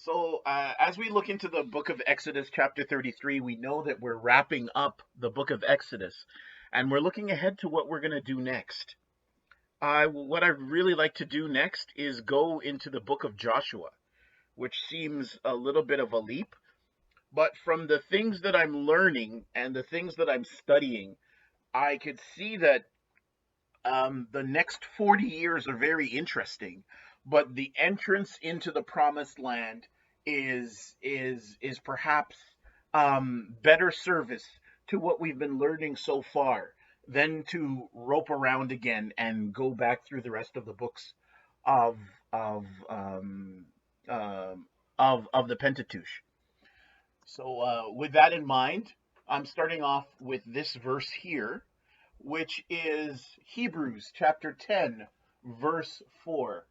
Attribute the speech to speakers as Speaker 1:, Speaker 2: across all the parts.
Speaker 1: As we look into the book of Exodus, chapter 33, we know that we're wrapping up the book of Exodus and we're looking ahead to what we're going to do next. What I'd really like to do next is go into the book of Joshua, which seems a little bit of a leap, but from the things that I'm learning and the things that I'm studying, I could see that the next 40 years are very interesting, but the entrance into the promised land is perhaps better service to what we've been learning so far than to rope around again and go back through the rest of the books of of um, of the Pentateuch. With that in mind, I'm starting off with this verse here, which is Hebrews chapter 10, verse 4.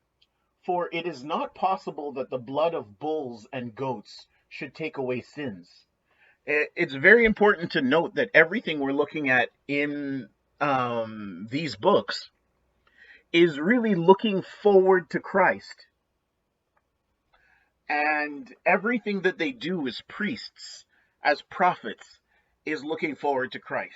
Speaker 1: For it is not possible that the blood of bulls and goats should take away sins. It's very important to note that everything we're looking at in these books is really looking forward to Christ. And everything that they do as priests, as prophets, is looking forward to Christ.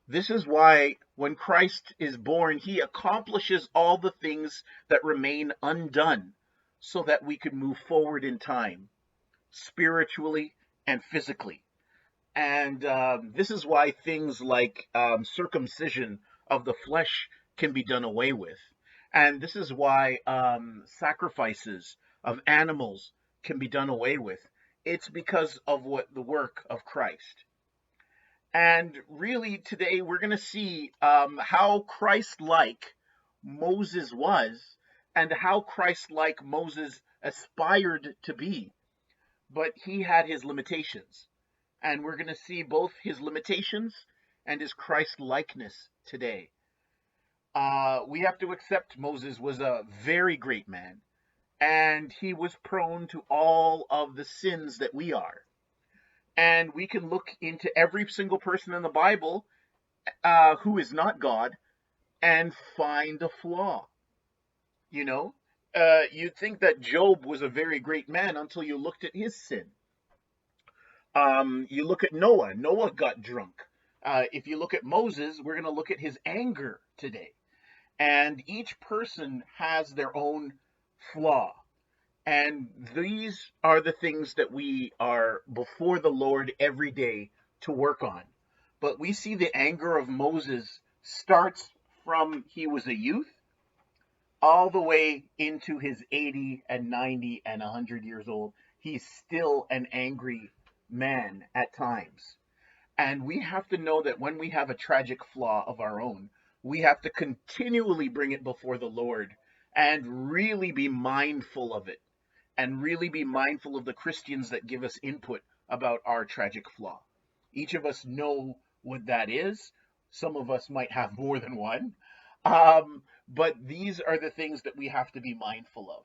Speaker 1: This is why when Christ is born, he accomplishes all the things that remain undone so that we could move forward in time, spiritually and physically. And this is why things like circumcision of the flesh can be done away with. And this is why sacrifices of animals can be done away with. It's because of what the work of Christ. And really, today we're going to see how Christ like Moses was and how Christ like Moses aspired to be. But he had his limitations. And we're going to see both his limitations and his Christ likeness today. We have to accept Moses was a very great man, and he was prone to all of the sins that we are. And we can look into every single person in the Bible who is not God and find a flaw. You know, you'd think that Job was a very great man until you looked at his sin. You look at Noah. Noah got drunk. If you look at Moses, we're going to look at his anger today. And each person has their own flaw. And these are the things that we are before the Lord every day to work on. But we see the anger of Moses starts from he was a youth all the way into his 80 and 90 and 100 years old. He's still an angry man at times. And we have to know that when we have a tragic flaw of our own, we have to continually bring it before the Lord and really be mindful of it and really be mindful of the Christians that give us input about our tragic flaw. Each of us know what that is. Some of us might have more than one. But these are the things that we have to be mindful of.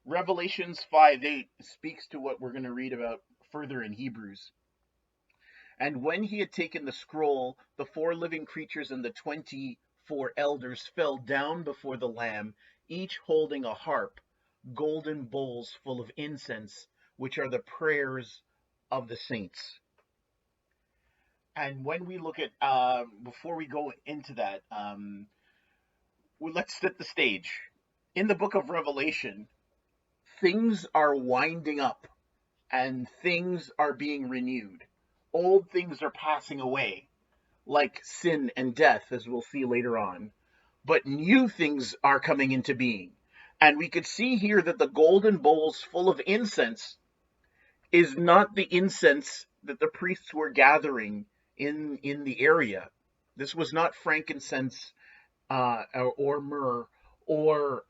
Speaker 1: Revelations 5:8 speaks to what we're going to read about further in Hebrews. And when he had taken the scroll, the 4 living creatures and the 24 elders fell down before the Lamb, each holding a harp, golden bowls full of incense, which are the prayers of the saints. And when we look at, before we go into that, let's set the stage. In the book of Revelation, things are winding up and things are being renewed. Old things are passing away, like sin and death, as we'll see later on. But new things are coming into being. And we could see here that the golden bowls full of incense is not the incense that the priests were gathering in the area. This was not frankincense or myrrh or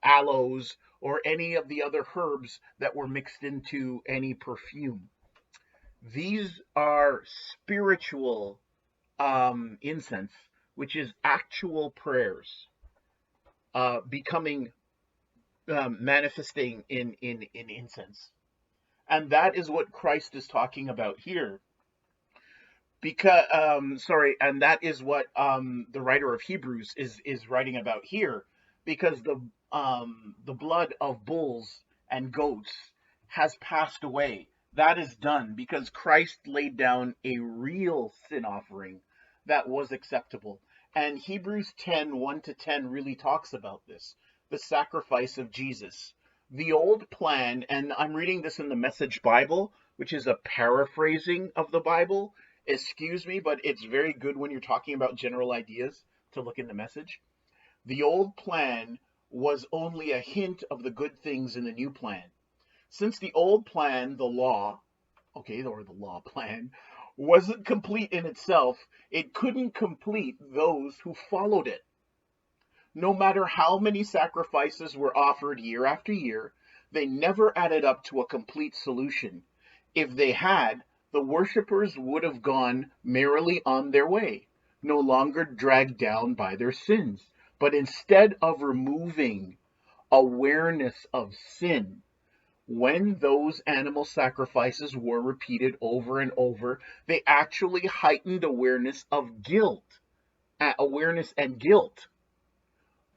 Speaker 1: aloes or any of the other herbs that were mixed into any perfume. These are spiritual incense, which is actual prayers becoming manifesting in incense. And that is what Christ is talking about here. Because and that is what the writer of Hebrews is writing about here, because the blood of bulls and goats has passed away. That is done because Christ laid down a real sin offering that was acceptable. And Hebrews 10:1-10 really talks about this, the sacrifice of Jesus. The old plan, and I'm reading this in the Message Bible, which is a paraphrasing of the Bible. Excuse me, but it's very good when you're talking about general ideas to look in the Message. The old plan was only a hint of the good things in the new plan. Since the old plan, the law, or the law plan, wasn't complete in itself, it couldn't complete those who followed it. No matter how many sacrifices were offered year after year, they never added up to a complete solution. If they had, the worshippers would have gone merrily on their way, no longer dragged down by their sins. But instead of removing awareness of sin, when those animal sacrifices were repeated over and over, they actually heightened awareness of guilt, awareness and guilt.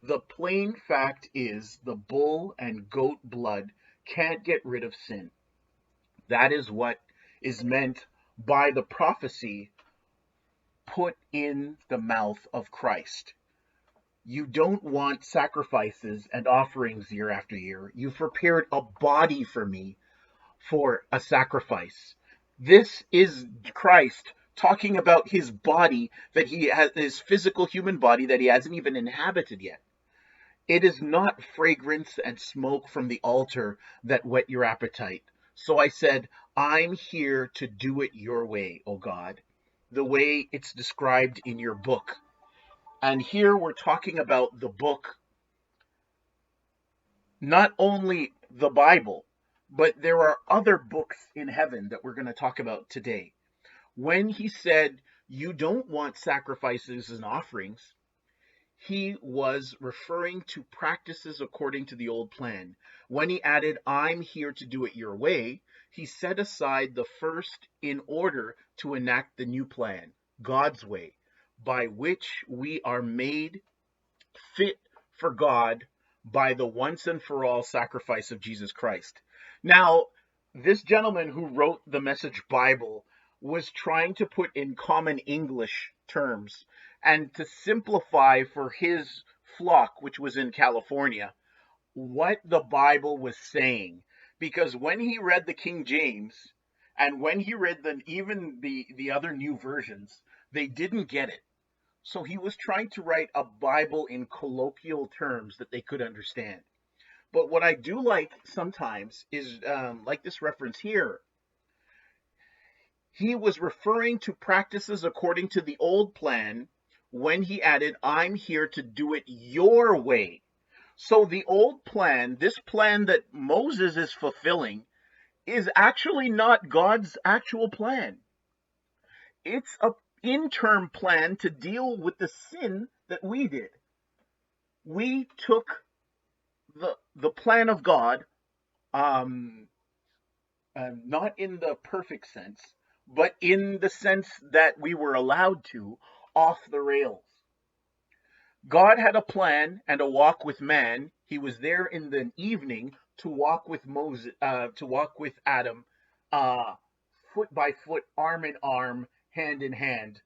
Speaker 1: The plain fact is the bull and goat blood can't get rid of sin. That is what is meant by the prophecy put in the mouth of Christ. You don't want sacrifices and offerings year after year. You've prepared a body for me for a sacrifice. This is Christ talking about his body, that he has, his physical human body that he hasn't even inhabited yet. It is not fragrance and smoke from the altar that whet your appetite. So I said, I'm here to do it your way, O God, the way it's described in your book. And here we're talking about the book, not only the Bible, but there are other books in heaven that we're going to talk about today. When he said, you don't want sacrifices and offerings, he was referring to practices according to the old plan. When he added, I'm here to do it your way, he set aside the first in order to enact the new plan, God's way, by which we are made fit for God by the once and for all sacrifice of Jesus Christ. Now, this gentleman who wrote the Message Bible was trying to put in common English terms and to simplify for his flock, which was in California, what the Bible was saying. Because when he read the King James and when he read even the other new versions, they didn't get it. So he was trying to write a Bible in colloquial terms that they could understand. But what I do like sometimes is, like this reference here, he was referring to practices according to the old plan when he added, I'm here to do it your way. So the old plan, this plan that Moses is fulfilling, is actually not God's actual plan. It's a interim plan to deal with the sin that we did. We took the plan of God, not in the perfect sense, but in the sense that we were allowed to, off the rails. God had a plan and a walk with man. He was there in the evening to walk with Moses, to walk with Adam, foot by foot, arm in arm, hand in hand.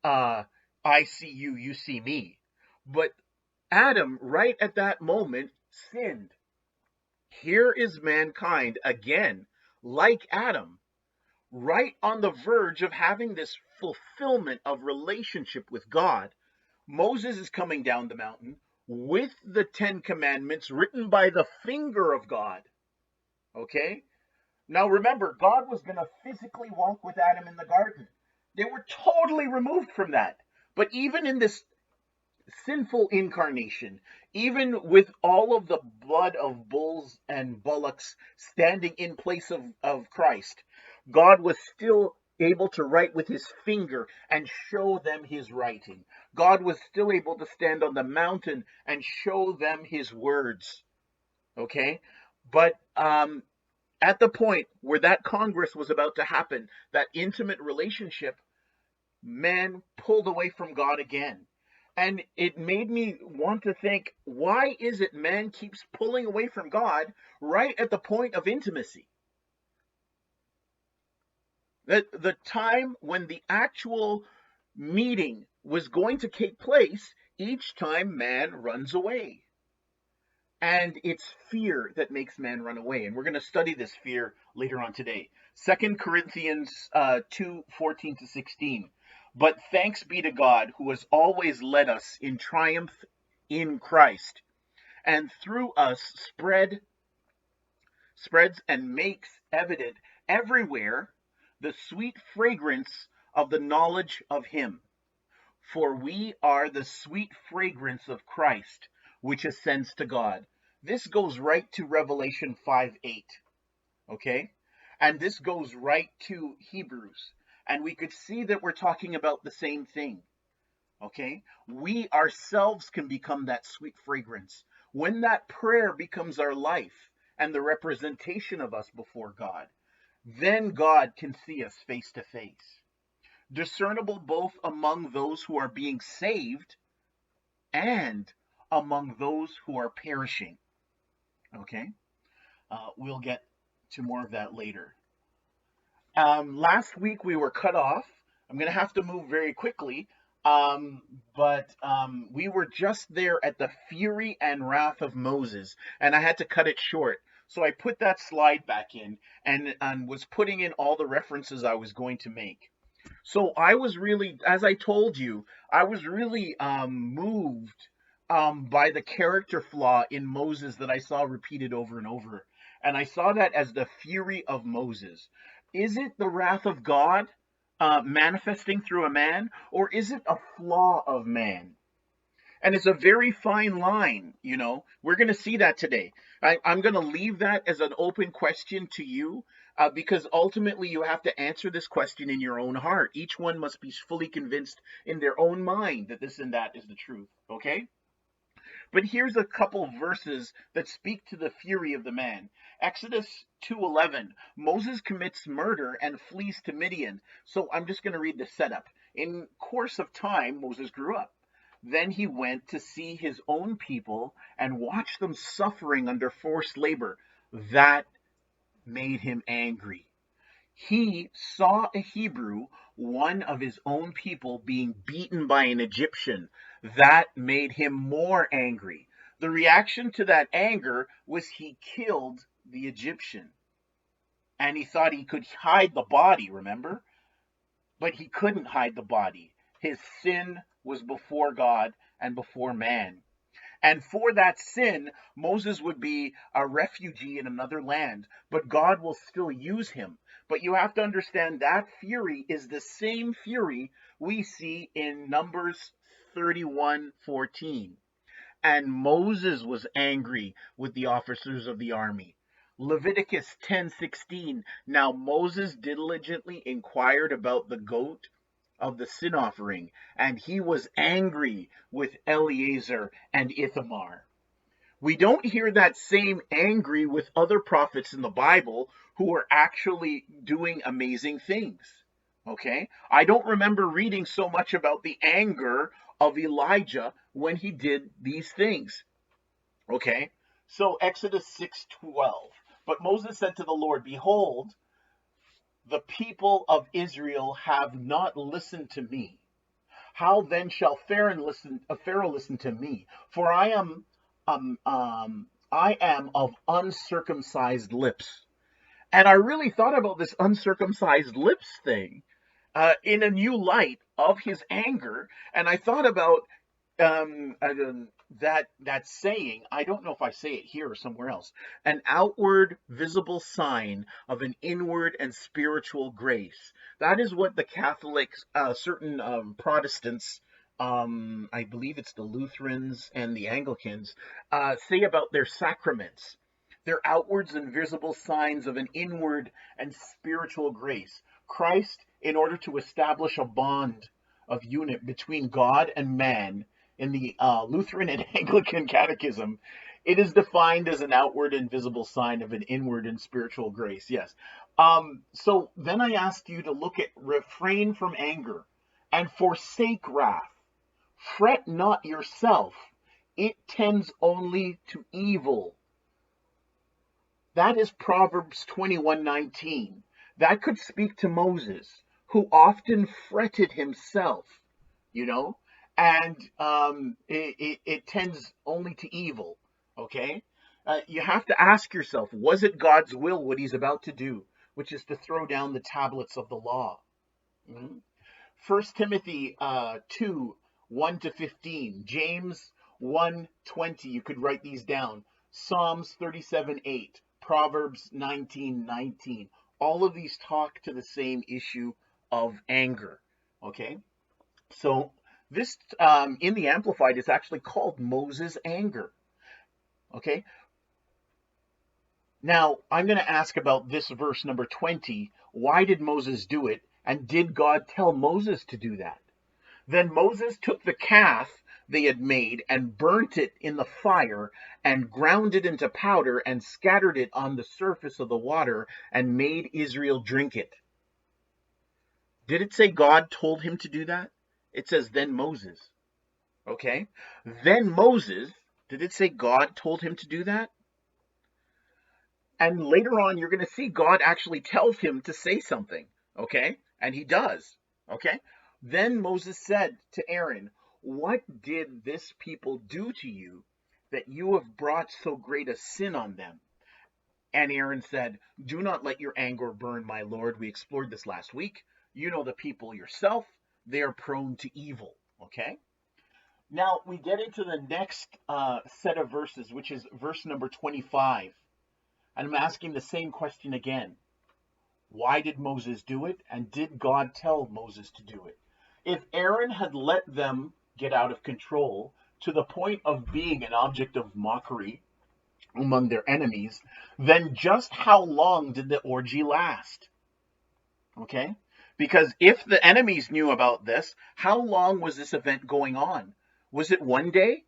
Speaker 1: I see you, you see me. But Adam, right at that moment, sinned. Here is mankind again, like Adam, right on the verge of having this fulfillment of relationship with God. Moses is coming down the mountain with the 10 commandments written by the finger of God. Okay? Now remember, God was going to physically walk with Adam in the garden. They were totally removed from that. But even in this sinful incarnation, even with all of the blood of bulls and bullocks standing in place of Christ, God was still able to write with his finger and show them his writing. God was still able to stand on the mountain and show them his words. Okay? But at the point where that Congress was about to happen, that intimate relationship, man pulled away from God again. And it made me want to think, why is it man keeps pulling away from God right at the point of intimacy? The time when the actual meeting was going to take place, each time man runs away. And it's fear that makes man run away. And we're going to study this fear later on today. 2 Corinthians 2:14-16. But thanks be to God who has always led us in triumph in Christ, and through us spreads and makes evident everywhere the sweet fragrance of the knowledge of him. For we are the sweet fragrance of Christ, which ascends to God. This goes right to Revelation 5:8. Okay? And this goes right to Hebrews. And we could see that we're talking about the same thing. Okay? We ourselves can become that sweet fragrance. When that prayer becomes our life and the representation of us before God, then God can see us face to face. Discernible both among those who are being saved and among those who are perishing. Okay? We'll get to more of that later. Last week we were cut off. I'm going to have to move very quickly. But we were just there at the fury and wrath of Moses, and I had to cut it short. So I put that slide back in and was putting in all the references I was going to make. So I was really, as I told you, I was really moved by the character flaw in Moses that I saw repeated over and over. And I saw that as the fury of Moses. Is it the wrath of God manifesting through a man, or is it a flaw of man? And it's a very fine line, you know. We're going to see that today. I'm going to leave that as an open question to you, because ultimately you have to answer this question in your own heart. Each one must be fully convinced in their own mind that this and that is the truth, okay? But here's a couple verses that speak to the fury of the man. Exodus 2:11, Moses commits murder and flees to Midian. So I'm just going to read the setup. In course of time, Moses grew up. Then he went to see his own people and watched them suffering under forced labor. That made him angry. He saw a Hebrew, one of his own people, being beaten by an Egyptian. That made him more angry. The reaction to that anger was he killed the Egyptian. And he thought he could hide the body, remember? But he couldn't hide the body. His sin was before God and before man. And for that sin, Moses would be a refugee in another land, but God will still use him. But you have to understand that fury is the same fury we see in Numbers 31:14. And Moses was angry with the officers of the army. Leviticus 10:16. Now Moses diligently inquired about the goat of the sin offering, and he was angry with Eleazar and Ithamar. We don't hear that same angry with other prophets in the Bible who are actually doing amazing things. Okay? I don't remember reading so much about the anger of Elijah when he did these things. Okay? So Exodus 6:12. But Moses said to the Lord, behold, the people of Israel have not listened to me. How then shall Pharaoh listen to me? For I am of uncircumcised lips. And I really thought about this uncircumcised lips thing in a new light of his anger, and I thought about that saying. I don't know if I say it here or somewhere else. An outward visible sign of an inward and spiritual grace. That is what the Catholics, certain Protestants, I believe it's the Lutherans and the Anglicans, say about their sacraments. They're outwards and visible signs of an inward and spiritual grace. Christ, in order to establish a bond of unit between God and man, in the Lutheran and Anglican Catechism, it is defined as an outward and visible sign of an inward and spiritual grace. Yes. So then I asked you to look at refrain from anger and forsake wrath. Fret not yourself. It tends only to evil. That is Proverbs 21:19. That could speak to Moses, who often fretted himself, you know, and it tends only to evil, okay? You have to ask yourself, was it God's will what he's about to do, which is to throw down the tablets of the law? Mhm. 1 Timothy 2, 1 to 15, James 1:20, you could write these down, Psalms 37:8, Proverbs 19:19. All of these talk to the same issue of anger. Okay? So this in the Amplified is actually called Moses' anger. Okay? Now, I'm going to ask about this verse number 20. Why did Moses do it? And did God tell Moses to do that? Then Moses took the calf they had made and burnt it in the fire and ground it into powder and scattered it on the surface of the water and made Israel drink it. Did it say God told him to do that? It says then Moses. Okay? Then Moses, did it say God told him to do that? And later on, you're going to see God actually tells him to say something. Okay? And he does. Okay? Then Moses said to Aaron, what did this people do to you that you have brought so great a sin on them? And Aaron said, do not let your anger burn, my Lord. We explored this last week. You know the people yourself. They are prone to evil. Okay? Now we get into the next set of verses, which is verse number 25. And I'm asking the same question again. Why did Moses do it? And did God tell Moses to do it? If Aaron had let them get out of control to the point of being an object of mockery among their enemies, then just how long did the orgy last? Okay? Because if the enemies knew about this, how long was this event going on? Was it one day?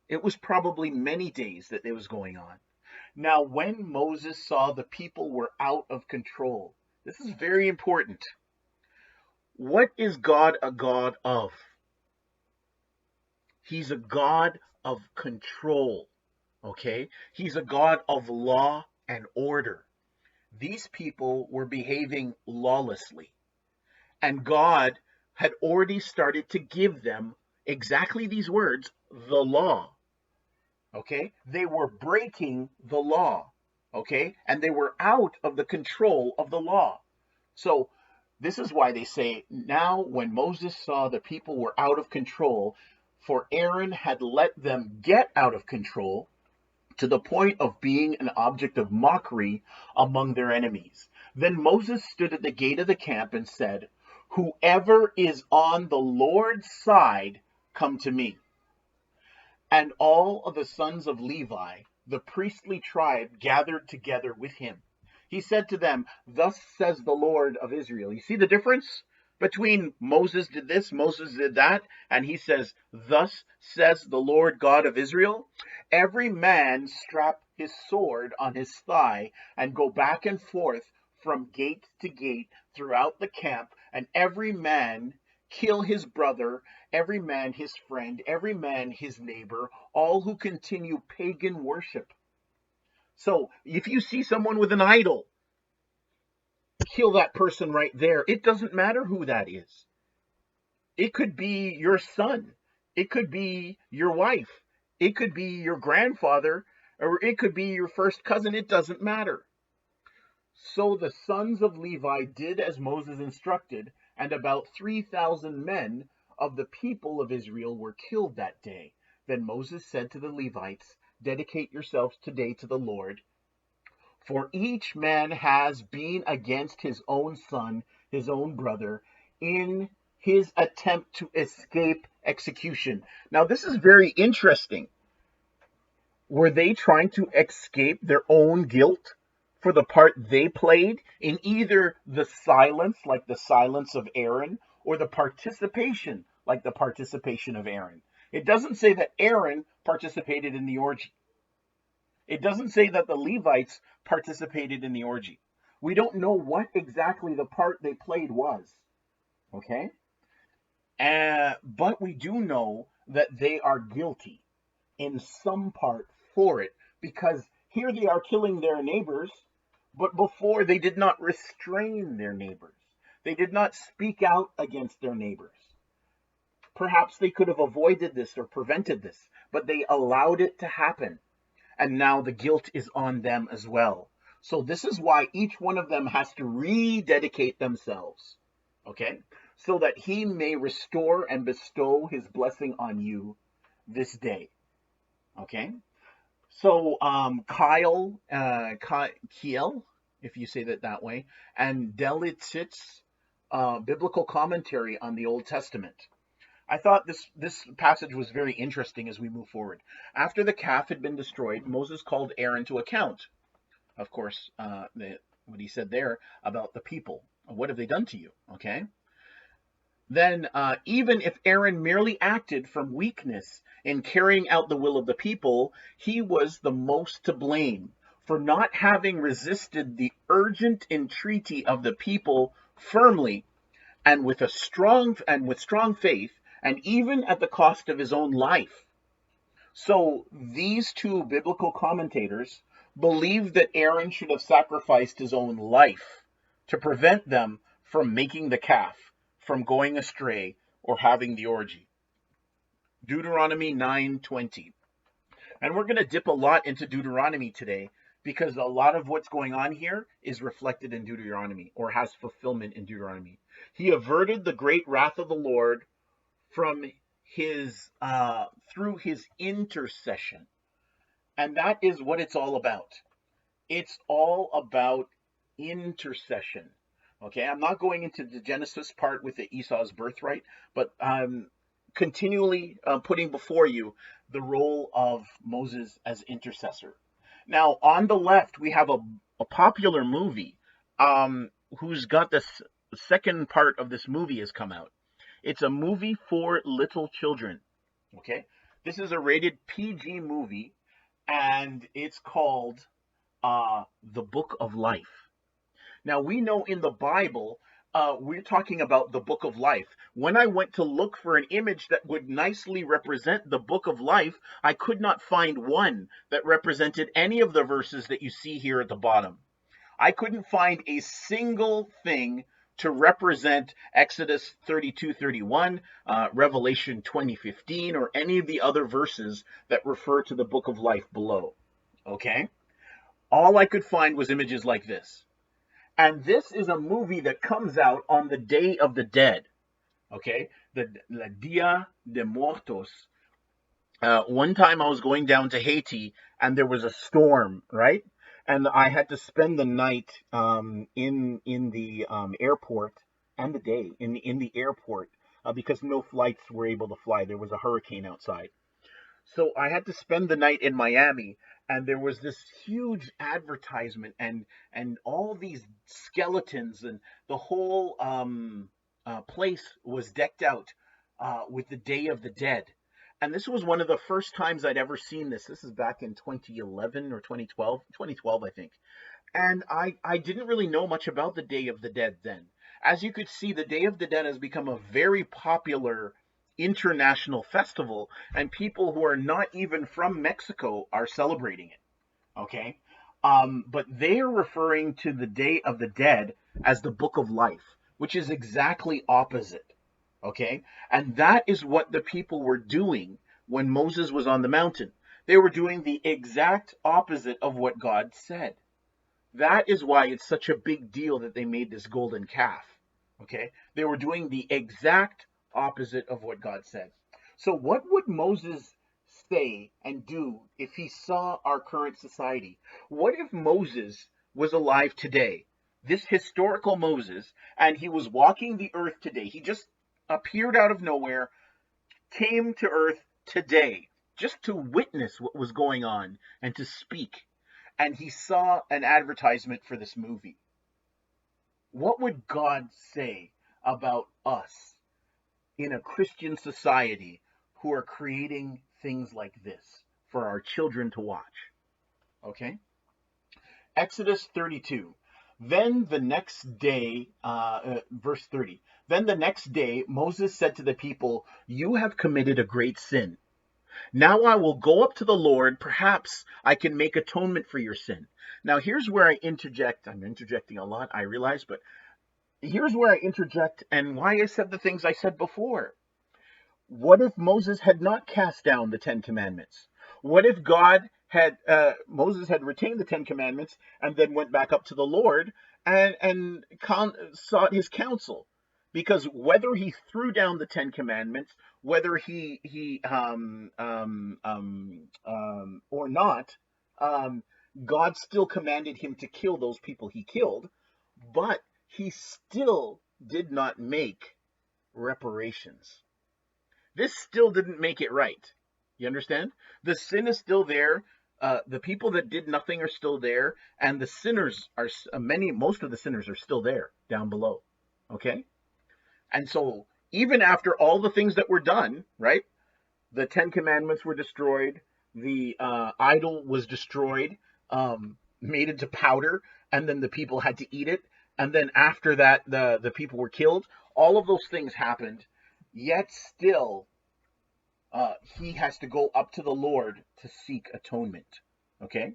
Speaker 1: It was probably many days that it was going on. Now, when Moses saw the people were out of control, this is very important. What is God a God of? He's a God of control, okay? He's a God of law and order. These people were behaving lawlessly, and God had already started to give them exactly these words, the law, okay? They were breaking the law, okay? And they were out of the control of the law. So this is why they say, now when Moses saw the people were out of control, for Aaron had let them get out of control to the point of being an object of mockery among their enemies. Then Moses stood at the gate of the camp and said, whoever is on the Lord's side, come to me. And all of the sons of Levi, the priestly tribe, gathered together with him. He said to them, thus says the Lord of Israel. You see the difference between Moses did this, Moses did that, and he says, thus says the Lord God of Israel. Every man strap his sword on his thigh and go back and forth from gate to gate throughout the camp, and every man kill his brother, every man his friend, every man his neighbor, all who continue pagan worship. So if you see someone with an idol, kill that person right there. It doesn't matter who that is. It could be your son. It could be your wife. It could be your grandfather, or it could be your first cousin. It doesn't matter. So the sons of Levi did as Moses instructed, and about 3,000 men of the people of Israel were killed that day. Then Moses said to the Levites, dedicate yourselves today to the Lord, for each man has been against his own son, his own brother, in his attempt to escape execution. Now, this is very interesting. Were they trying to escape their own guilt for the part they played in either the silence, like the silence of Aaron, or the participation, like the participation of Aaron? It doesn't say that Aaron participated in the orgy. It doesn't say that the Levites participated in the orgy. We don't know what exactly the part they played was. Okay? But we do know that they are guilty in some part for it, because here they are killing their neighbors, But before, they did not restrain their neighbors. They did not speak out against their neighbors. Perhaps they could have avoided this or prevented this, but they allowed it to happen. And now the guilt is on them as well. So this is why each one of them has to rededicate themselves, okay? So that he may restore and bestow his blessing on you this day, okay? So Kiel, if you say that way, and Delitsit's biblical commentary on the Old Testament. I thought this passage was very interesting as we move forward. After the calf had been destroyed, Moses called Aaron to account. Of course, what he said there about the people. What have they done to you? Okay. Then, even if Aaron merely acted from weakness in carrying out the will of the people, he was the most to blame for not having resisted the urgent entreaty of the people firmly and with strong faith, and even at the cost of his own life. So these two biblical commentators believe that Aaron should have sacrificed his own life to prevent them from making the calf, from going astray, or having the orgy. Deuteronomy 9:20. And we're going to dip a lot into Deuteronomy today because a lot of what's going on here is reflected in Deuteronomy or has fulfillment in Deuteronomy. He averted the great wrath of the Lord from his through his intercession. And that is what it's all about. It's all about intercession. Okay, I'm not going into the Genesis part with the Esau's birthright, but I'm continually putting before you the role of Moses as intercessor. Now, on the left, we have a popular movie who's got this second part of this movie has come out. It's a movie for little children. Okay, this is a rated PG movie, and it's called The Book of Life. Now, we know in the Bible, we're talking about the book of life. When I went to look for an image that would nicely represent the book of life, I could not find one that represented any of the verses that you see here at the bottom. I couldn't find a single thing to represent Exodus 32:31, Revelation 20:15, or any of the other verses that refer to the book of life below. Okay? All I could find was images like this. And this is a movie that comes out on the Day of the Dead. Okay? The Dia de Muertos. One time I was going down to Haiti and there was a storm, right? And I had to spend the night in the airport and the day in the airport because no flights were able to fly. There was a hurricane outside. So I had to spend the night in Miami, and there was this huge advertisement and all these skeletons, and the whole place was decked out with the Day of the Dead. And this was one of the first times I'd ever seen this. This is back in 2011 or 2012, 2012, I think. And I didn't really know much about the Day of the Dead then. As you could see, the Day of the Dead has become a very popular international festival, and people who are not even from Mexico are celebrating it. Okay? But they are referring to the Day of the Dead as the Book of Life, which is exactly opposite. Okay? And that is what the people were doing when Moses was on the mountain. They were doing the exact opposite of what God said. That is why it's such a big deal that they made this golden calf. Okay? They were doing the exact opposite of what God said. So what would Moses say and do if he saw our current society? What if Moses was alive today? This historical Moses, and he was walking the earth today. He just appeared out of nowhere, came to earth today, just to witness what was going on and to speak. And he saw an advertisement for this movie. What would God say about us in a Christian society who are creating things like this for our children to watch? Okay? Exodus 32. Then the next day, verse 30. Then the next day, Moses said to the people, "You have committed a great sin. Now I will go up to the Lord. Perhaps I can make atonement for your sin. Now here's where I interject. I'm interjecting a lot, I realize, but here's where I interject and why I said the things I said before. What if Moses had not cast down the Ten Commandments? What if Moses had retained the Ten Commandments and then went back up to the Lord and sought his counsel? Because whether he threw down the Ten Commandments, whether he or not, God still commanded him to kill those people he killed, but he still did not make reparations. This still didn't make it right. You understand? The sin is still there. The people that did nothing are still there, and the sinners are most of the sinners are still there down below. Okay? And so even after all the things that were done, right? The Ten Commandments were destroyed, the idol was destroyed, made into powder, and then the people had to eat it. And then after that, the people were killed. All of those things happened. Yet still, he has to go up to the Lord to seek atonement. Okay?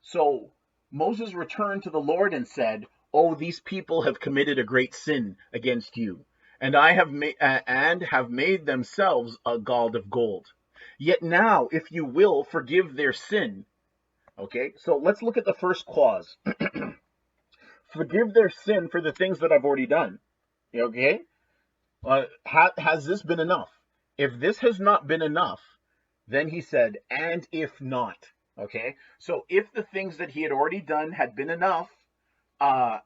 Speaker 1: So Moses returned to the Lord and said, "Oh, these people have committed a great sin against you, and have made themselves a god of gold. Yet now, if you will, forgive their sin." Okay? So let's look at the first clause. Forgive their sin for the things that I've already done. Okay? Has this been enough? If this has not been enough, then he said, and if not. Okay? So if the things that he had already done had been enough,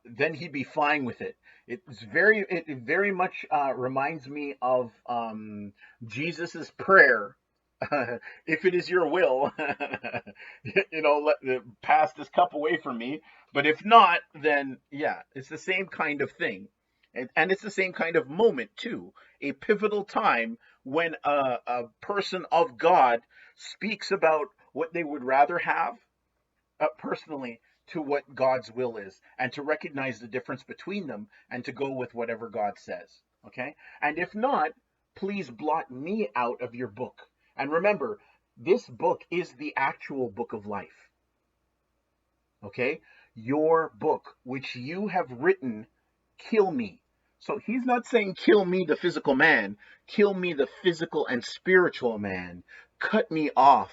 Speaker 1: then he'd be fine with it. It very much reminds me of Jesus's prayer. If it is your will, let pass this cup away from me. But if not, then yeah, it's the same kind of thing. And it's the same kind of moment too. A pivotal time when a person of God speaks about what they would rather have personally to what God's will is, and to recognize the difference between them and to go with whatever God says. Okay? And if not, please blot me out of your book. And remember, this book is the actual book of life. Okay? Your book, which you have written, kill me. So he's not saying kill me, the physical man, kill me, the physical and spiritual man. Cut me off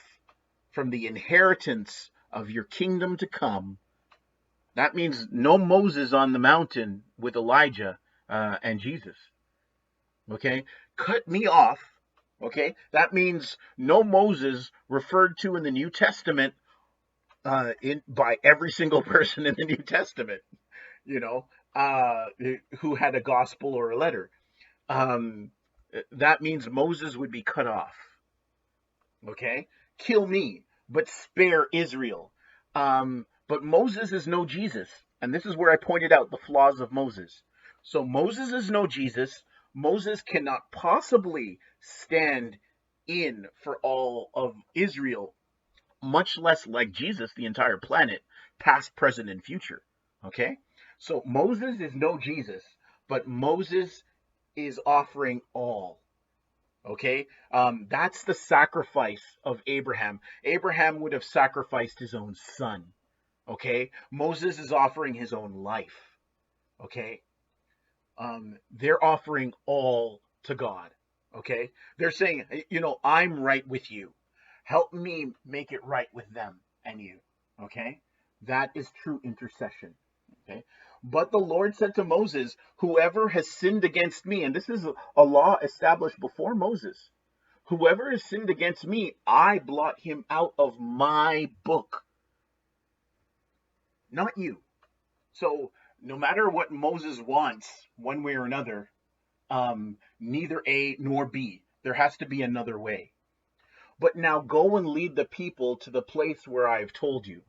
Speaker 1: from the inheritance of your kingdom to come. That means no Moses on the mountain with Elijah and Jesus. Okay? Cut me off. Okay? That means no Moses referred to in the New Testament by every single person in the New Testament, who had a gospel or a letter. That means Moses would be cut off. Okay? Kill me, but spare Israel. But Moses is no Jesus. And this is where I pointed out the flaws of Moses. So Moses is no Jesus. Moses cannot possibly stand in for all of Israel, much less like Jesus, the entire planet, past, present, and future. Okay? So Moses is no Jesus, but Moses is offering all. Okay? That's the sacrifice of Abraham. Abraham would have sacrificed his own son. Okay? Moses is offering his own life. Okay? They're offering all to God. Okay? They're saying, I'm right with you. Help me make it right with them and you. Okay? That is true intercession. Okay? But the Lord said to Moses, whoever has sinned against me, and this is a law established before Moses, whoever has sinned against me, I blot him out of my book. Not you. So no matter what Moses wants, one way or another, neither A nor B. There has to be another way. But now go and lead the people to the place where I have told you.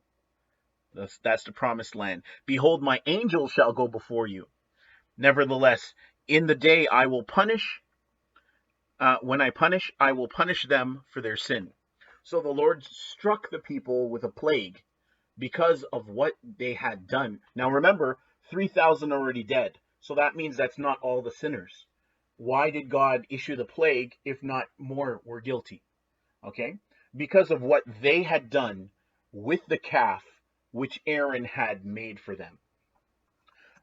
Speaker 1: That's the promised land. Behold, my angel shall go before you. Nevertheless, in the day I will punish. When I punish, I will punish them for their sin. So the Lord struck the people with a plague because of what they had done. Now remember, 3,000 are already dead. So that means that's not all the sinners. Why did God issue the plague if not more were guilty? okay, because of what they had done with the calf which Aaron had made for them.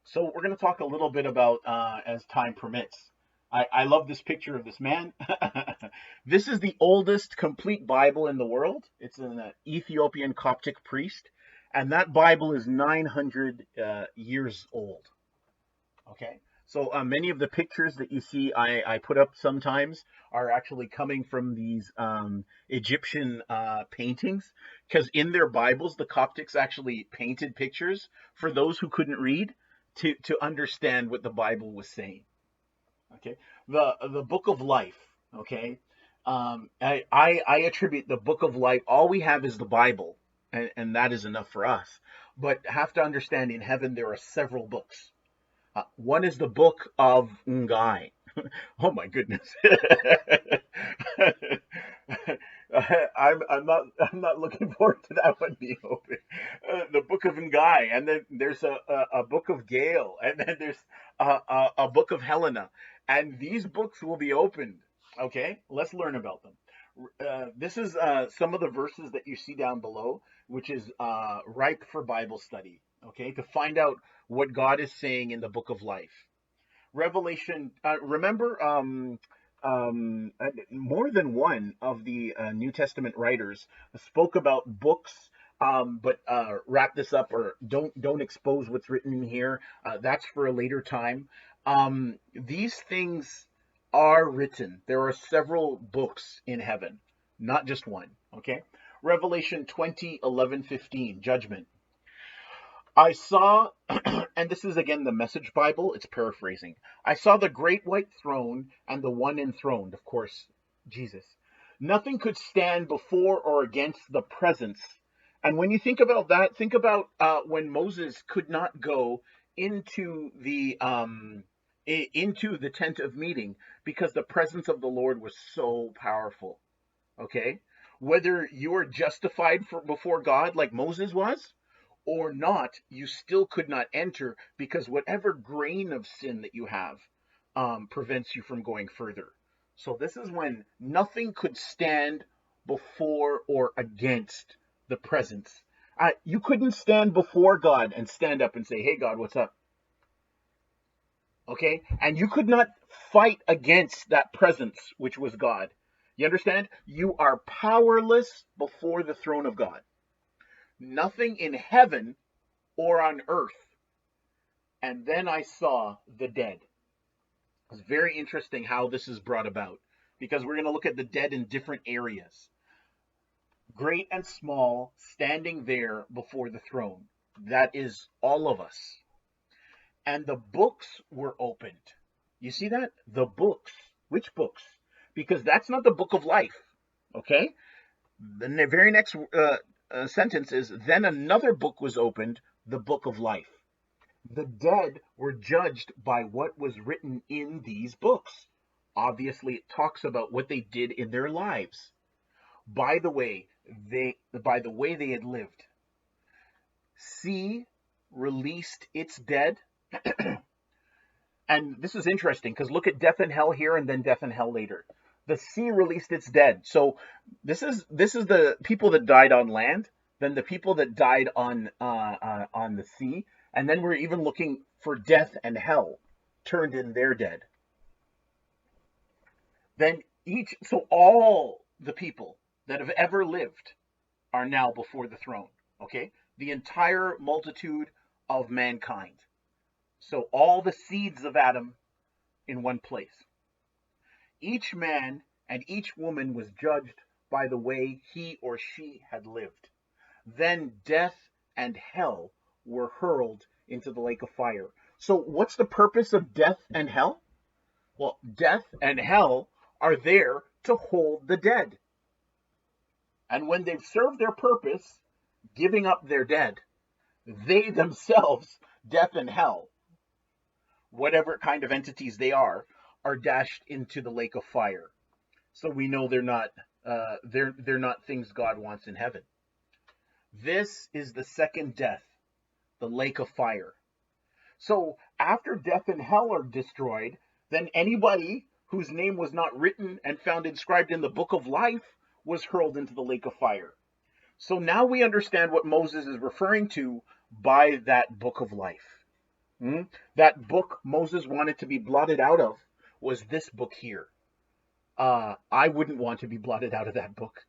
Speaker 1: So we're going to talk a little bit about, as time permits. I love this picture of this man. This is the oldest complete Bible in the world. It's an Ethiopian Coptic priest, and that Bible is 900 years old. Okay, so many of the pictures that you see I put up sometimes are actually coming from these Egyptian paintings, because in their Bibles, the Coptics actually painted pictures for those who couldn't read to understand what the Bible was saying. Okay, the Book of Life. Okay, I attribute the Book of Life. All we have is the Bible, and that is enough for us. But have to understand, in heaven there are several books. One is the book of Ngai. Oh my goodness. I'm not looking forward to that one being open. The book of Ngai, and then there's a book of Gale, and then there's a book of Helena, and these books will be opened. Okay, let's learn about them. This is some of the verses that you see down below, which is ripe for Bible study. Okay, to find out what God is saying in the book of life. Revelation, remember, more than one of the New Testament writers spoke about books, but wrap this up, or don't expose what's written in here. That's for a later time. These things are written. There are several books in heaven, not just one. Okay, Revelation 20:11-15, judgment. I saw, and this is again the Message Bible, it's paraphrasing. I saw the great white throne and the one enthroned, of course, Jesus. Nothing could stand before or against the presence. And when you think about that, think about when Moses could not go into the tent of meeting because the presence of the Lord was so powerful. Okay? Whether you are justified before God like Moses was, or not, you still could not enter, because whatever grain of sin that you have prevents you from going further. So this is when nothing could stand before or against the presence. You couldn't stand before God and stand up and say, "Hey God, what's up?" Okay? And you could not fight against that presence, which was God. You understand? You are powerless before the throne of God. Nothing in heaven or on earth. And then I saw the dead. It's very interesting how this is brought about, because we're going to look at the dead in different areas. Great and small, standing there before the throne. That is all of us. And the books were opened. You see that? The books. Which books? Because that's not the book of life. Okay? Then the very next sentence is, then another book was opened, the book of life. The dead were judged by what was written in these books. Obviously, it talks about what they did in their lives. By the way they had lived. Sea released its dead. And this is interesting, because look at death and hell here, and then death and hell later. The sea released its dead. So this is the people that died on land, then the people that died on the sea, and then we're even looking for death and hell turned in their dead. Then so all the people that have ever lived are now before the throne. Okay, the entire multitude of mankind. So all the seeds of Adam in one place. Each man and each woman was judged by the way he or she had lived. Then death and hell were hurled into the lake of fire. So what's the purpose of death and hell? Well, death and hell are there to hold the dead. And when they've served their purpose, giving up their dead, they themselves, death and hell, whatever kind of entities they are dashed into the lake of fire. So we know they're not things God wants in heaven. This is the second death, the lake of fire. So after death and hell are destroyed, then anybody whose name was not written and found inscribed in the book of life was hurled into the lake of fire. So now we understand what Moses is referring to by that book of life. That book Moses wanted to be blotted out of was this book here. I wouldn't want to be blotted out of that book,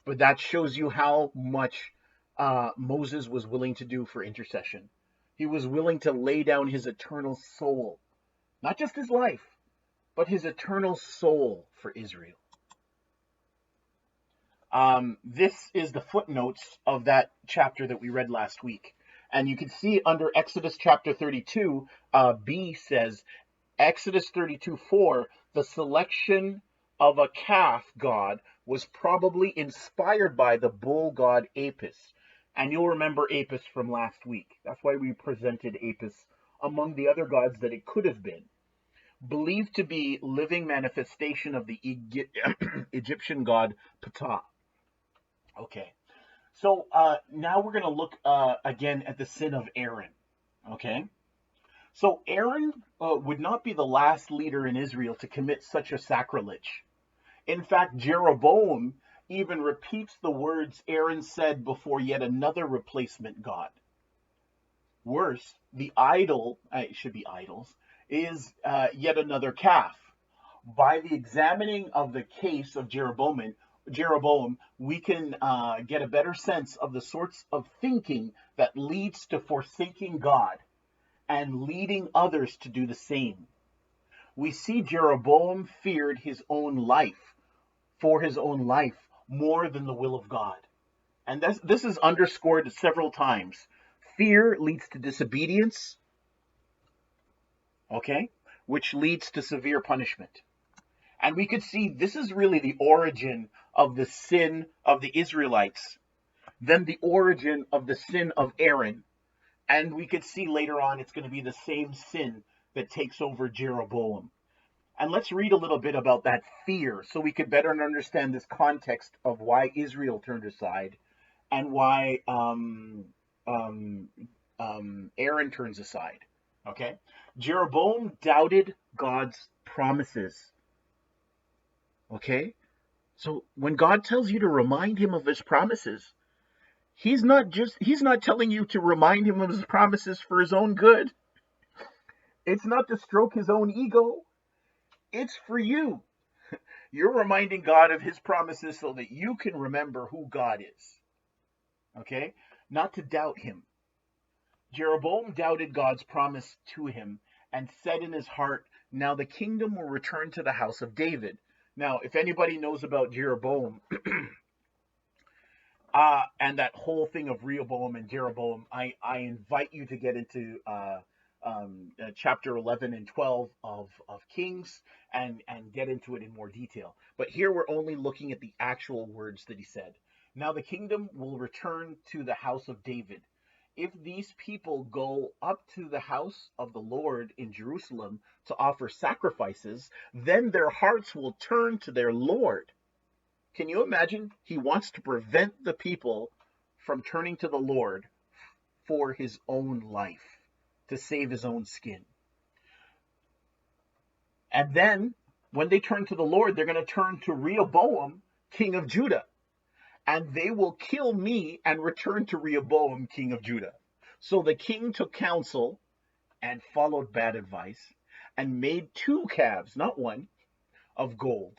Speaker 1: but that shows you how much Moses was willing to do for intercession. He was willing to lay down his eternal soul, not just his life, but his eternal soul for Israel. This is the footnotes of that chapter that we read last week. And you can see under Exodus chapter 32, B says, Exodus 32:4, the selection of a calf god was probably inspired by the bull god Apis. And you'll remember Apis from last week. That's why we presented Apis among the other gods that it could have been. Believed to be living manifestation of the Egyptian god Ptah. Okay, so now we're going to look again at the sin of Aaron. Okay, so Aaron would not be the last leader in Israel to commit such a sacrilege. In fact, Jeroboam even repeats the words Aaron said before yet another replacement god. Worse, the idol, it should be idols, is yet another calf. By the examining of the case of Jeroboam, we can get a better sense of the sorts of thinking that leads to forsaking God and leading others to do the same. We see Jeroboam feared his own life, for his own life, more than the will of God. And this is underscored several times. Fear leads to disobedience, okay, which leads to severe punishment. And we could see this is really the origin of the sin of the Israelites, then the origin of the sin of Aaron. And we could see later on it's going to be the same sin that takes over Jeroboam. And let's read a little bit about that fear so we could better understand this context of why Israel turned aside and why Aaron turns aside. Okay? Jeroboam doubted God's promises. Okay? So when God tells you to remind him of his promises, he's not telling you to remind him of his promises for his own good. It's not to stroke his own ego. It's for you. You're reminding God of his promises so that you can remember who God is. Okay? Not to doubt him. Jeroboam doubted God's promise to him and said in his heart, now the kingdom will return to the house of David. Now, if anybody knows about Jeroboam and that whole thing of Rehoboam and Jeroboam, I invite you to get into chapter 11 and 12 of Kings and get into it in more detail. But here we're only looking at the actual words that he said. Now the kingdom will return to the house of David. If these people go up to the house of the Lord in Jerusalem to offer sacrifices, then their hearts will turn to their Lord. Can you imagine? He wants to prevent the people from turning to the Lord for his own life, to save his own skin. And then, when they turn to the Lord, they're going to turn to Rehoboam, king of Judah. And they will kill me and return to Rehoboam, king of Judah. So the king took counsel and followed bad advice and made 2 calves, not one, of gold.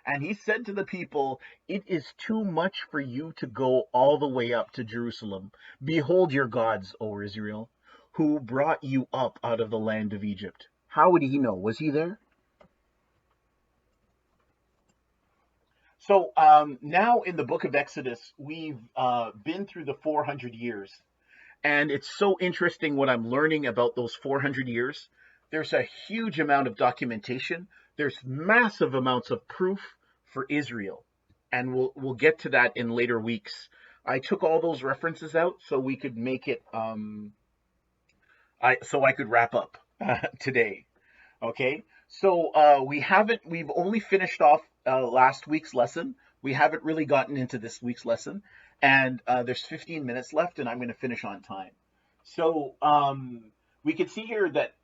Speaker 1: And he said to the people, it is too much for you to go all the way up to Jerusalem. Behold your gods, O Israel, who brought you up out of the land of Egypt. How would he know? Was he there? So now in the book of Exodus, we've been through the 400 years. And it's so interesting what I'm learning about those 400 years. There's a huge amount of documentation. There's massive amounts of proof for Israel. And we'll get to that in later weeks. I took all those references out so we could make it, so I could wrap up today. Okay, so we've only finished off last week's lesson. We haven't really gotten into this week's lesson, and there's 15 minutes left, and I'm going to finish on time. So we can see here that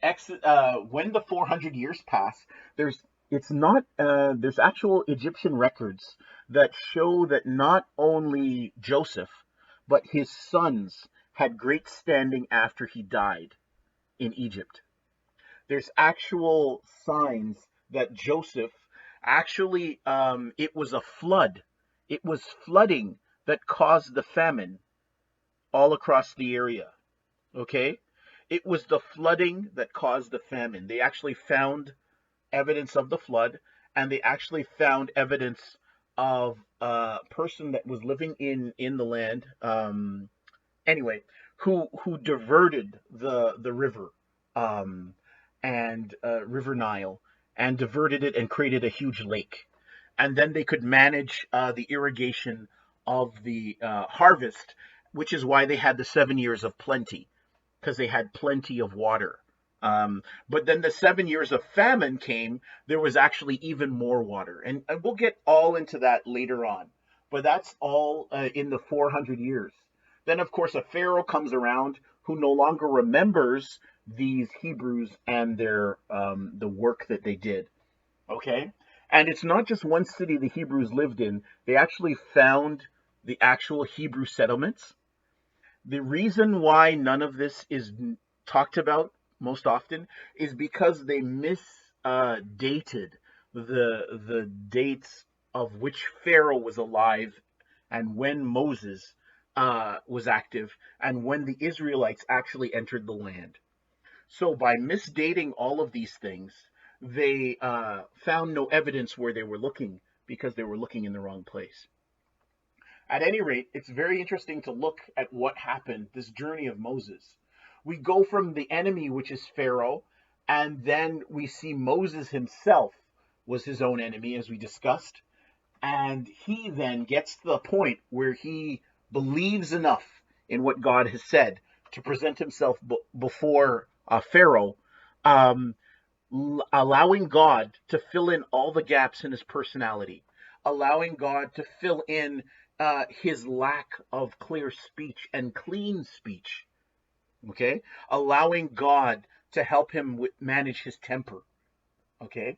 Speaker 1: when the 400 years pass, there's It's not, there's actual Egyptian records that show that not only Joseph, but his sons had great standing after he died in Egypt. There's actual signs that Joseph actually, it was a flood. It was flooding that caused the famine all across the area. Okay? It was the flooding that caused the famine. They actually found evidence of the flood, and they actually found evidence of a person that was living in the land. Anyway, who diverted the river, um, and River Nile, and diverted it and created a huge lake, and then they could manage the irrigation of the harvest, which is why they had the 7 years of plenty, because they had plenty of water. But then the 7 years of famine came, there was actually even more water. And we'll get all into that later on. But that's all in the 400 years. Then, of course, a Pharaoh comes around who no longer remembers these Hebrews and their the work that they did. Okay? And it's not just one city the Hebrews lived in, they actually found the actual Hebrew settlements. The reason why none of this is talked about most often is because they misdated the dates of which Pharaoh was alive and when Moses was active and when the Israelites actually entered the land. So by misdating all of these things, they found no evidence where they were looking because they were looking in the wrong place. At any rate, it's very interesting to look at what happened, this journey of Moses. We go from the enemy, which is Pharaoh, and then we see Moses himself was his own enemy, as we discussed. And he then gets to the point where he believes enough in what God has said to present himself before Pharaoh, um, allowing God to fill in all the gaps in his personality, allowing God to fill in his lack of clear speech and clean speech, okay? Allowing God to help him manage his temper, okay?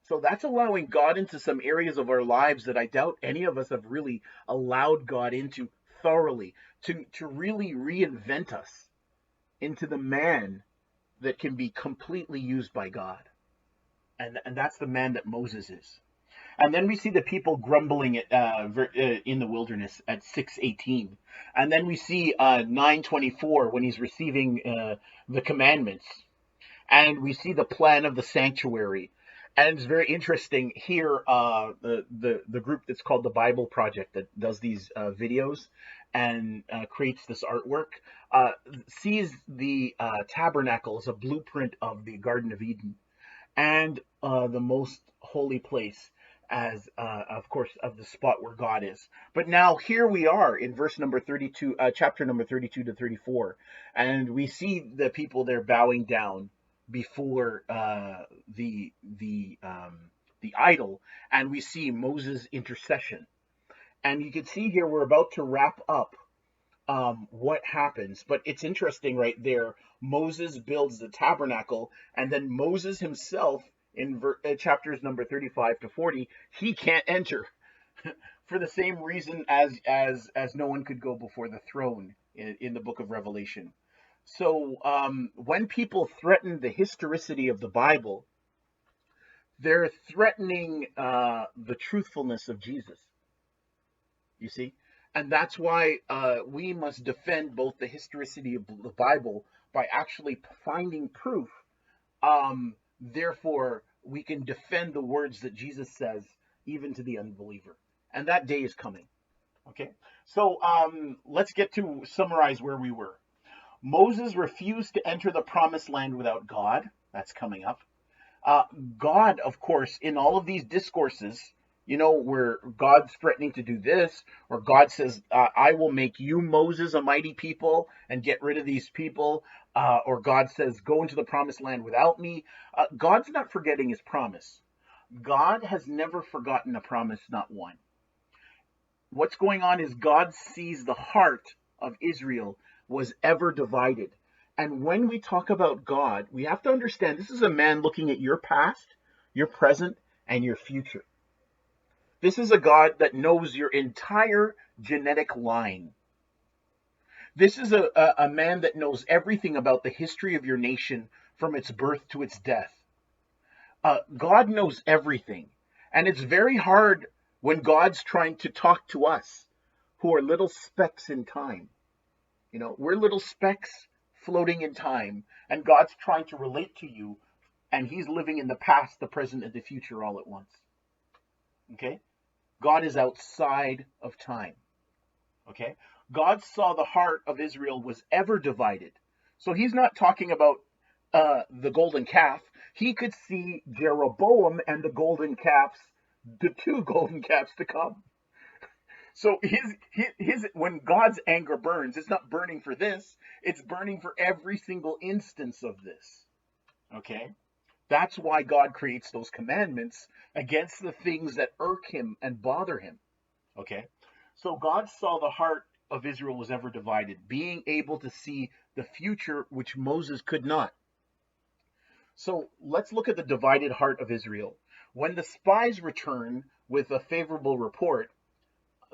Speaker 1: So that's allowing God into some areas of our lives that I doubt any of us have really allowed God into thoroughly, to really reinvent us into the man that can be completely used by God. And that's the man that Moses is. And then we see the people grumbling in the wilderness at 6:18, and then we see 9:24 when he's receiving the commandments, and we see the plan of the sanctuary. And it's very interesting here. The group that's called the Bible Project that does these videos and creates this artwork sees the tabernacle as a blueprint of the Garden of Eden and the most holy place as of course of the spot where God is. But now here we are in verse number 32, chapter number 32 to 34, and we see the people there bowing down before the idol, and we see Moses' intercession. And you can see here we're about to wrap up what happens. But it's interesting right there. Moses builds the tabernacle, and then Moses himself, in chapters number 35 to 40, he can't enter for the same reason as no one could go before the throne in the book of Revelation. So when people threaten the historicity of the Bible, they're threatening the truthfulness of Jesus. You see? And that's why we must defend both the historicity of the Bible by actually finding proof. Therefore, we can defend the words that Jesus says, even to the unbeliever. And that day is coming. Okay? So let's get to summarize where we were. Moses refused to enter the promised land without God. That's coming up. Uh, God, of course, in all of these discourses, where God's threatening to do this, or God says, I will make you, Moses, a mighty people and get rid of these people, or God says, go into the promised land without me. God's not forgetting his promise. God has never forgotten a promise, not one. What's going on is God sees the heart of Israel was ever divided. And when we talk about God, we have to understand this is a man looking at your past, your present, and your future. This is a God that knows your entire genetic line. This is a man that knows everything about the history of your nation from its birth to its death. God knows everything. And it's very hard when God's trying to talk to us who are little specks in time. You know, we're little specks floating in time, and God's trying to relate to you, and He's living in the past, the present, and the future all at once. Okay? God is outside of time. Okay? God saw the heart of Israel was ever divided. So He's not talking about the golden calf. He could see Jeroboam and the golden calves, the two golden calves to come. So his when God's anger burns, it's not burning for this, it's burning for every single instance of this. Okay? That's why God creates those commandments against the things that irk him and bother him. Okay? So God saw the heart of Israel was ever divided, being able to see the future which Moses could not. So let's look at the divided heart of Israel. When the spies return with a favorable report,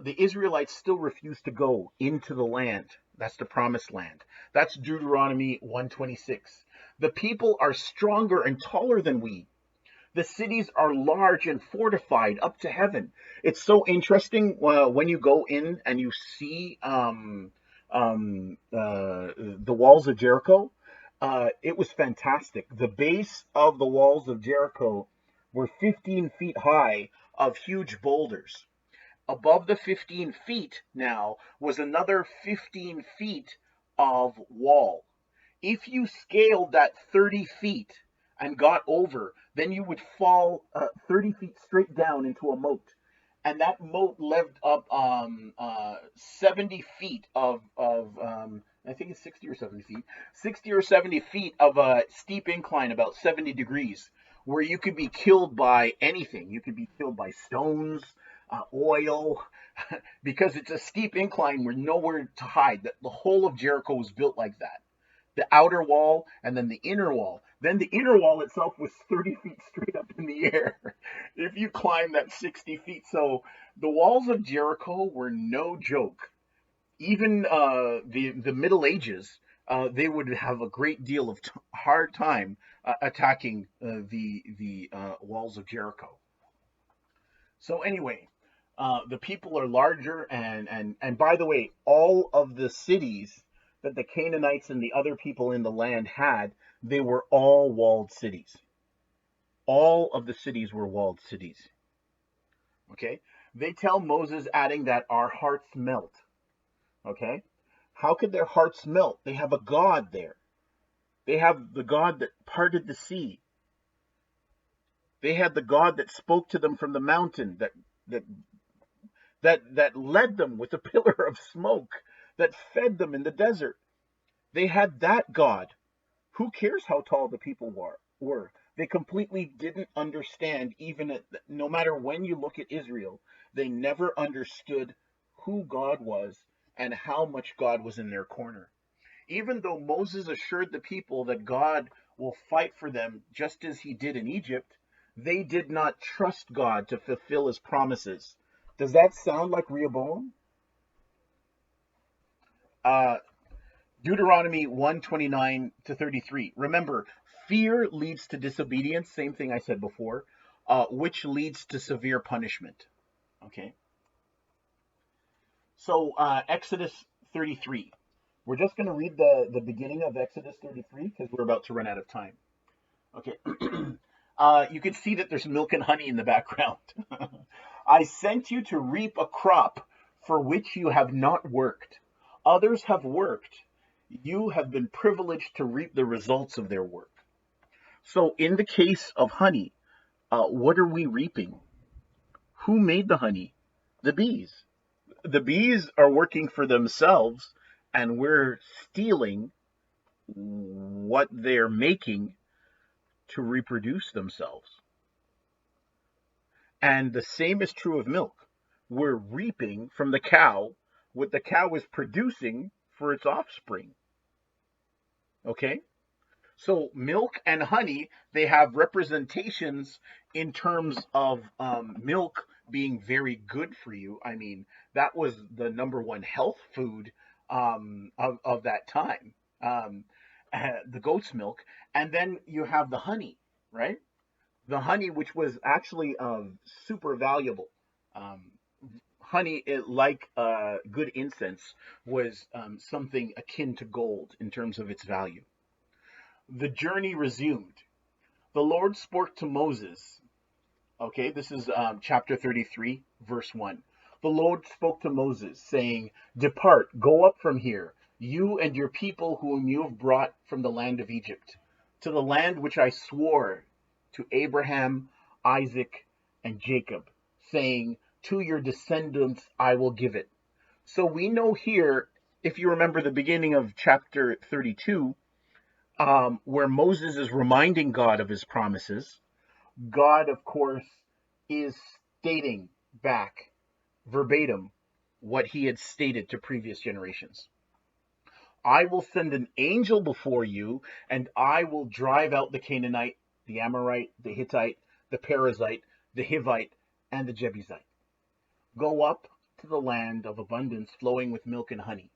Speaker 1: the Israelites still refuse to go into the land. That's the promised land. That's Deuteronomy 126. The people are stronger and taller than we. The cities are large and fortified up to heaven. It's so interesting when you go in and you see the walls of Jericho. It was fantastic. The base of the walls of Jericho were 15 feet high of huge boulders. Above the 15 feet now was another 15 feet of wall. If you scaled that 30 feet and got over, then you would fall 30 feet straight down into a moat. And that moat led up 70 feet I think it's 60 or 70 feet, 60 or 70 feet of a steep incline, about 70 degrees, where you could be killed by anything. You could be killed by stones, oil, because it's a steep incline with nowhere to hide. The whole of Jericho was built like that. The outer wall and then the inner wall. Then the inner wall itself was 30 feet straight up in the air if you climb that 60 feet. So the walls of Jericho were no joke. Even the Middle Ages, they would have a great deal of hard time attacking the walls of Jericho. So anyway, the people are larger, and by the way, all of the cities that the Canaanites and the other people in the land had, they were all walled cities. All of the cities were walled cities. Okay? They tell Moses, adding that our hearts melt. Okay? How could their hearts melt? They have a God there. They have the God that parted the sea. They had the God that spoke to them from the mountain, that led them with a pillar of smoke, that fed them in the desert. They had that God. Who cares how tall the people were? They completely didn't understand, no matter when you look at Israel, they never understood who God was and how much God was in their corner. Even though Moses assured the people that God will fight for them just as he did in Egypt, they did not trust God to fulfill his promises. Does that sound like Rehoboam? Deuteronomy 1:29 to 33. Remember, fear leads to disobedience, same thing I said before, which leads to severe punishment. Okay? So, Exodus 33. We're just going to read the beginning of Exodus 33 because we're about to run out of time. Okay. You can see that there's milk and honey in the background. I sent you to reap a crop for which you have not worked. Others have worked. You have been privileged to reap the results of their work. So in the case of honey, what are we reaping? Who made the honey? The bees. The bees are working for themselves, and we're stealing what they're making to reproduce themselves. And the same is true of milk. We're reaping from the cow what the cow is producing for its offspring. Okay? So milk and honey, they have representations in terms of milk being very good for you. I mean, that was the number one health food of that time, um, the goat's milk. And then you have the honey, right? The honey, which was actually super valuable. Um, Honey, like good incense, was something akin to gold in terms of its value. The journey resumed. The Lord spoke to Moses. Okay, this is chapter 33, verse 1. The Lord spoke to Moses, saying, "Depart, go up from here, you and your people whom you have brought from the land of Egypt, to the land which I swore to Abraham, Isaac, and Jacob, saying, to your descendants I will give it." So we know here, if you remember the beginning of chapter 32, where Moses is reminding God of his promises, God, of course, is stating back verbatim what he had stated to previous generations. I will send an angel before you, and I will drive out the Canaanite, the Amorite, the Hittite, the Perizzite, the Hivite, and the Jebusite. Go up to the land of abundance flowing with milk and honey.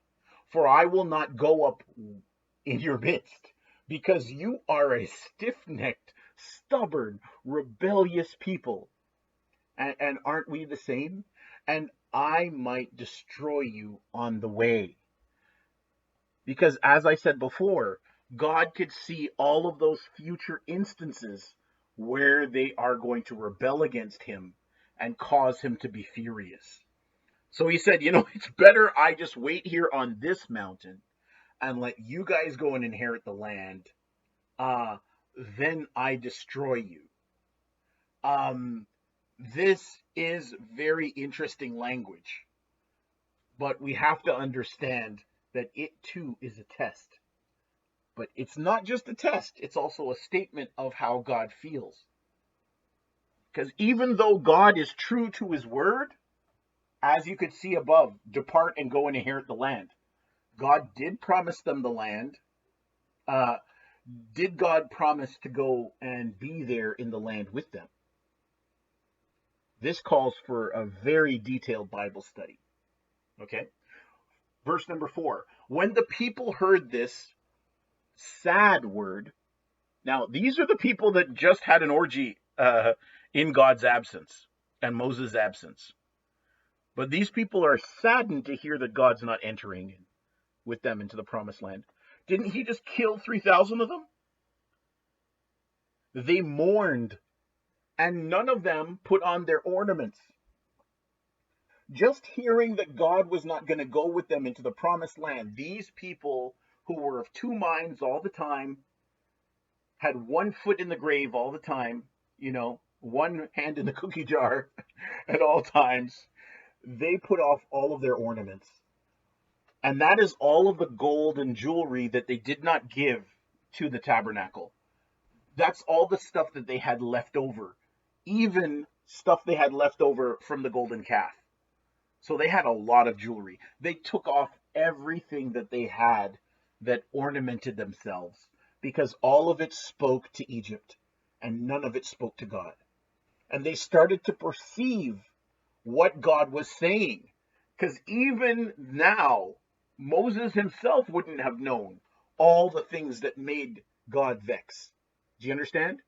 Speaker 1: For I will not go up in your midst, because you are a stiff-necked, stubborn, rebellious people. And aren't we the same? And I might destroy you on the way. Because as I said before, God could see all of those future instances where they are going to rebel against him and cause him to be furious. So he said, it's better I just wait here on this mountain and let you guys go and inherit the land. Then I destroy you. This is very interesting language, but we have to understand that it too is a test. But it's not just a test, it's also a statement of how God feels. Because even though God is true to his word, as you could see above, depart and go and inherit the land. God did promise them the land. Did God promise to go and be there in the land with them? This calls for a very detailed Bible study. Okay? Verse number 4. When the people heard this sad word, now these are the people that just had an orgy in God's absence and Moses' absence. But these people are saddened to hear that God's not entering with them into the promised land. Didn't he just kill 3,000 of them? They mourned, and none of them put on their ornaments. Just hearing that God was not going to go with them into the promised land, these people who were of two minds all the time, had one foot in the grave all the time, one hand in the cookie jar at all times, they put off all of their ornaments. And that is all of the gold and jewelry that they did not give to the tabernacle. That's all the stuff that they had left over, even stuff they had left over from the golden calf. So they had a lot of jewelry. They took off everything that they had that ornamented themselves, because all of it spoke to Egypt and none of it spoke to God. And they started to perceive what God was saying, because even now, Moses himself wouldn't have known all the things that made God vex. Do you understand?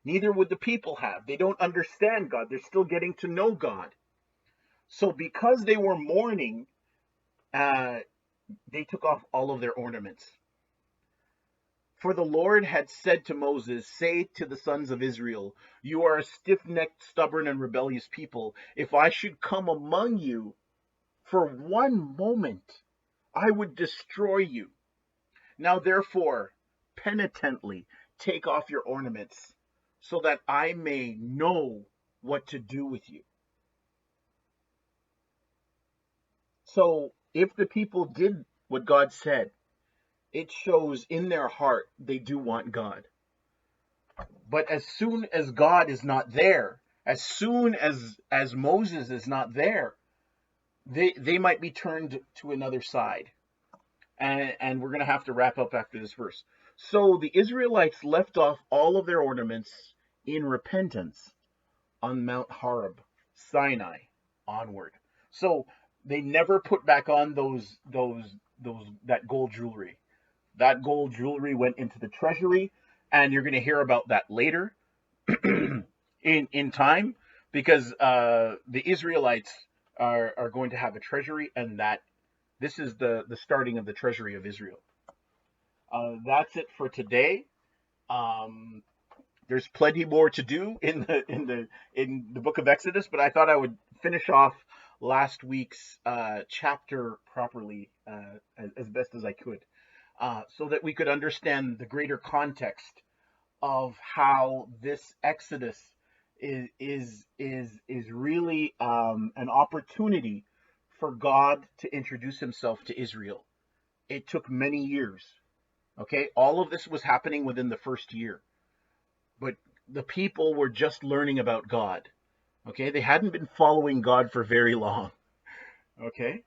Speaker 1: Neither would the people have. They don't understand God. They're still getting to know God. So because they were mourning, they took off all of their ornaments. For the Lord had said to Moses, say to the sons of Israel, you are a stiff-necked, stubborn, and rebellious people. If I should come among you for one moment, I would destroy you. Now therefore, penitently take off your ornaments, so that I may know what to do with you. So if the people did what God said, it shows in their heart they do want God. But as soon as God is not there, as soon as Moses is not there, they might be turned to another side. And we're going to have to wrap up after this verse. So the Israelites left off all of their ornaments in repentance on Mount Horeb, Sinai, onward. So they never put back on that gold jewelry. That gold jewelry went into the treasury, and you're going to hear about that later in time, because the Israelites are going to have a treasury, and that this is the starting of the treasury of Israel. That's it for today. Um, there's plenty more to do in the book of Exodus, but I thought I would finish off last week's chapter properly, as best as I could, so that we could understand the greater context of how this Exodus is really an opportunity for God to introduce Himself to Israel. It took many years. Okay, all of this was happening within the first year, but the people were just learning about God. Okay, they hadn't been following God for very long. Okay,